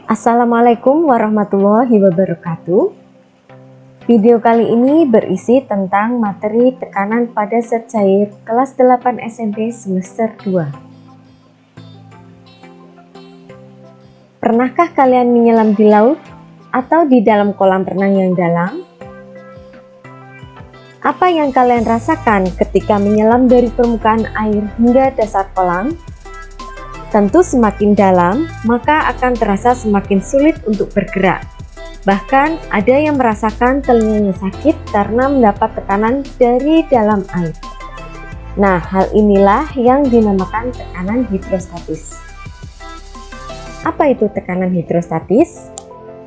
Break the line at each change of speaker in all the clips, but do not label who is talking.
Assalamualaikum warahmatullahi wabarakatuh. Video kali ini berisi tentang materi tekanan pada zat cair kelas 8 SMP semester 2. Pernahkah kalian menyelam di laut atau di dalam kolam renang yang dalam? Apa yang kalian rasakan ketika menyelam dari permukaan air hingga dasar kolam? Tentu semakin dalam, maka akan terasa semakin sulit untuk bergerak. Bahkan ada yang merasakan telinganya sakit karena mendapat tekanan dari dalam air. Nah, hal inilah yang dinamakan tekanan hidrostatis. Apa itu tekanan hidrostatis?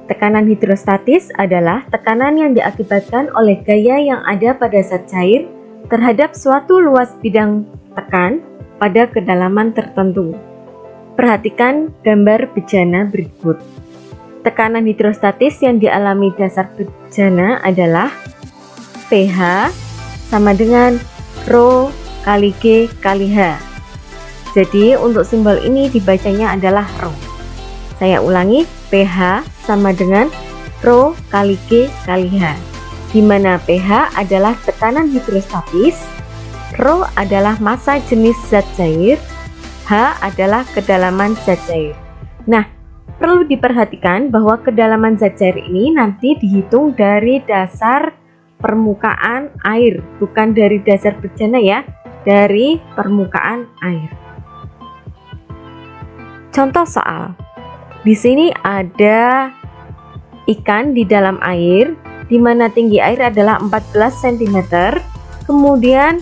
Tekanan hidrostatis adalah tekanan yang diakibatkan oleh gaya yang ada pada zat cair terhadap suatu luas bidang tekan pada kedalaman tertentu. Perhatikan gambar bejana berikut. Tekanan hidrostatis yang dialami dasar bejana adalah pH sama dengan Rho kali G kali H. Jadi untuk simbol ini dibacanya adalah Rho. Saya ulangi, pH sama dengan Rho kali G kali H, di mana pH adalah tekanan hidrostatis, Rho adalah massa jenis zat cair, H adalah kedalaman zat cair. Nah, perlu diperhatikan bahwa kedalaman zat cair ini nanti dihitung dari dasar permukaan air, bukan dari dasar bejana ya, dari permukaan air. Contoh soal. Di sini ada ikan di dalam air, di mana tinggi air adalah 14 cm. Kemudian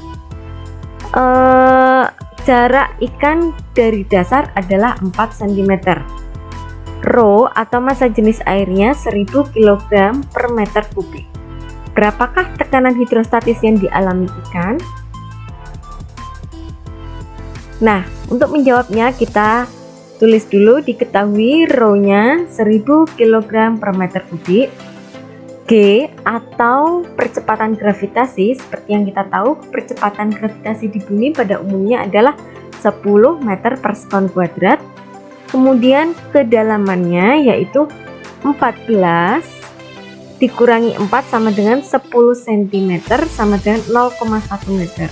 jarak ikan dari dasar adalah 4 cm. Rho atau massa jenis airnya 1000 kg per meter kubik. Berapakah tekanan hidrostatis yang dialami ikan? Nah, untuk menjawabnya kita tulis dulu, diketahui Rho-nya 1000 kg per meter kubik. G atau percepatan gravitasi, seperti yang kita tahu, percepatan gravitasi di bumi pada umumnya adalah 10 meter per sekon kuadrat. Kemudian kedalamannya yaitu 14 dikurangi 4 sama dengan 10 cm sama dengan 0,1 meter.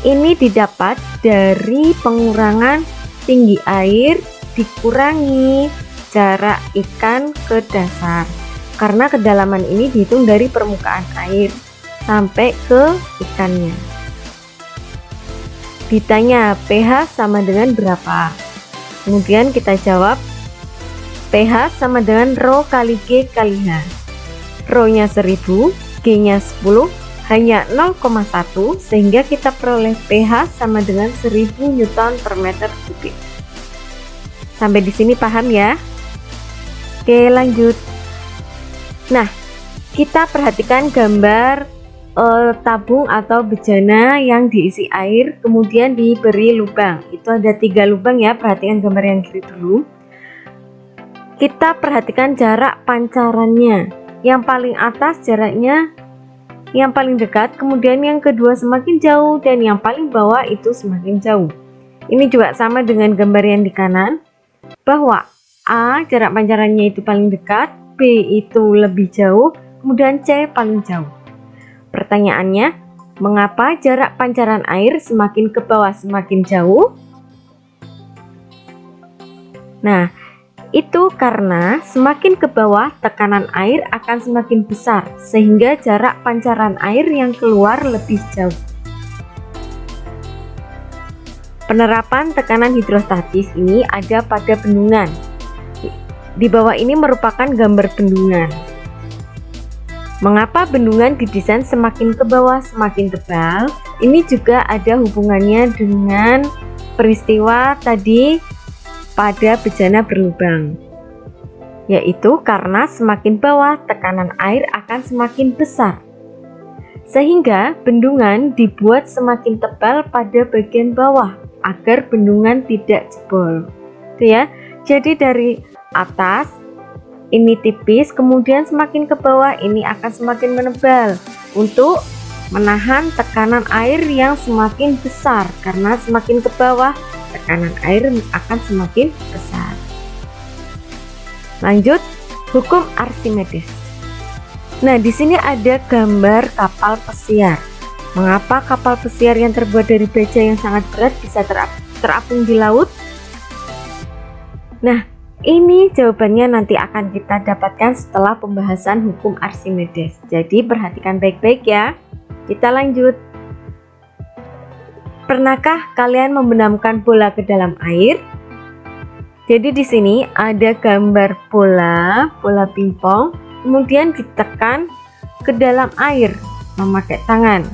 Ini didapat dari pengurangan tinggi air dikurangi jarak ikan ke dasar. Karena kedalaman ini dihitung dari permukaan air sampai ke ikannya. Ditanya pH sama dengan berapa? Kemudian kita jawab pH sama dengan Rho kali G kali H. Rho-nya 1000, G-nya 10, hanya 0,1 sehingga kita peroleh pH sama dengan 1000 Newton per meter kubik. Sampai di sini paham ya? Oke, lanjut. Nah, kita perhatikan gambar tabung atau bejana yang diisi air kemudian diberi lubang. Itu ada 3 lubang ya, perhatikan gambar yang kiri dulu. Kita perhatikan jarak pancarannya. Yang paling atas jaraknya yang paling dekat, kemudian yang kedua semakin jauh, dan yang paling bawah itu semakin jauh. Ini juga sama dengan gambar yang di kanan, bahwa A jarak pancarannya itu paling dekat, B itu lebih jauh, kemudian C paling jauh. Pertanyaannya, mengapa jarak pancaran air semakin ke bawah semakin jauh? Nah, itu karena semakin ke bawah tekanan air akan semakin besar, sehingga jarak pancaran air yang keluar lebih jauh. Penerapan tekanan hidrostatis ini ada pada bendungan. Di bawah ini merupakan gambar bendungan. Mengapa bendungan didesain semakin ke bawah semakin tebal? Ini juga ada hubungannya dengan peristiwa tadi pada bejana berlubang, yaitu karena semakin bawah tekanan air akan semakin besar, sehingga bendungan dibuat semakin tebal pada bagian bawah agar bendungan tidak jebol. Itu ya. Jadi dari atas ini tipis, kemudian semakin ke bawah ini akan semakin menebal untuk menahan tekanan air yang semakin besar, karena semakin ke bawah tekanan air akan semakin besar. Lanjut, hukum Archimedes. Nah, di sini ada gambar kapal pesiar. Mengapa kapal pesiar yang terbuat dari baja yang sangat berat bisa terapung di laut? Nah, ini jawabannya nanti akan kita dapatkan setelah pembahasan hukum Archimedes. Jadi perhatikan baik-baik ya. Kita lanjut. Pernahkah kalian membenamkan bola ke dalam air? Jadi di sini ada gambar bola pingpong, kemudian ditekan ke dalam air memakai tangan.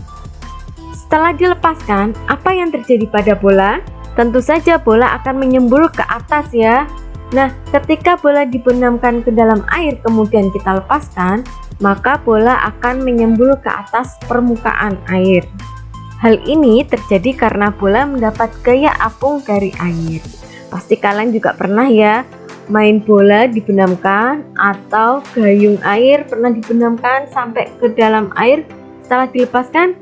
Setelah dilepaskan, apa yang terjadi pada bola? Tentu saja bola akan menyembul ke atas ya. Nah, ketika bola dibenamkan ke dalam air kemudian kita lepaskan, maka bola akan menyembul ke atas permukaan air. Hal ini terjadi karena bola mendapat gaya apung dari air. Pasti kalian juga pernah ya main bola dibenamkan atau gayung air pernah dibenamkan sampai ke dalam air. Setelah dilepaskan,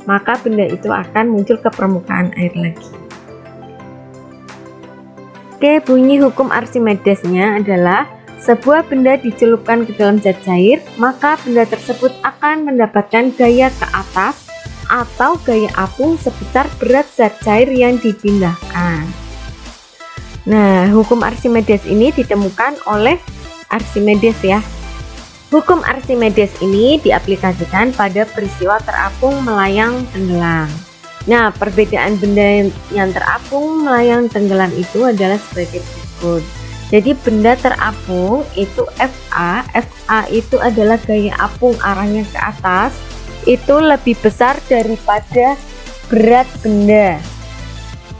maka benda itu akan muncul ke permukaan air lagi. Oke, bunyi hukum Archimedesnya adalah sebuah benda dicelupkan ke dalam zat cair, maka benda tersebut akan mendapatkan gaya ke atas atau gaya apung seputar berat zat cair yang dipindahkan. Nah, hukum Archimedes ini ditemukan oleh Archimedes ya. Hukum Archimedes ini diaplikasikan pada peristiwa terapung melayang tenggelam. Nah, perbedaan benda yang terapung melayang tenggelam itu adalah sebagai berikut. Jadi benda terapung itu FA itu adalah gaya apung arahnya ke atas, itu lebih besar daripada berat benda.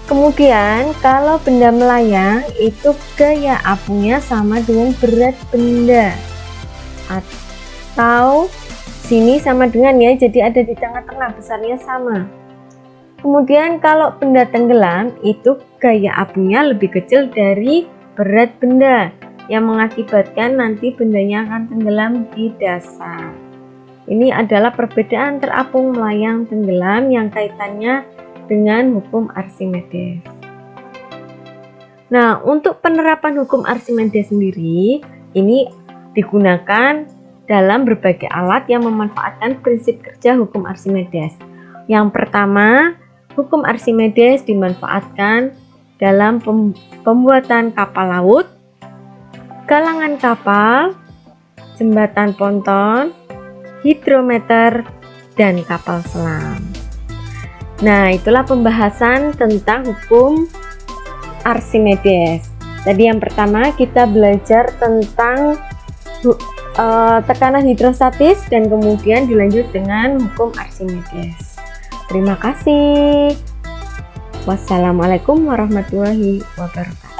Kemudian kalau benda melayang itu gaya apungnya sama dengan berat benda, atau sini sama dengan ya, jadi ada di tengah-tengah, besarnya sama. Kemudian kalau benda tenggelam itu gaya apungnya lebih kecil dari berat benda, yang mengakibatkan nanti bendanya akan tenggelam di dasar. Ini adalah perbedaan terapung melayang tenggelam yang kaitannya dengan hukum Archimedes. Nah, untuk penerapan hukum Archimedes sendiri ini digunakan dalam berbagai alat yang memanfaatkan prinsip kerja hukum Archimedes. Yang pertama, hukum Archimedes dimanfaatkan dalam pembuatan kapal laut, galangan kapal, jembatan ponton, hidrometer, dan kapal selam. Nah, itulah pembahasan tentang hukum Archimedes. Tadi yang pertama kita belajar tentang tekanan hidrostatis dan kemudian dilanjut dengan hukum Archimedes. Terima kasih. Wassalamualaikum warahmatullahi wabarakatuh.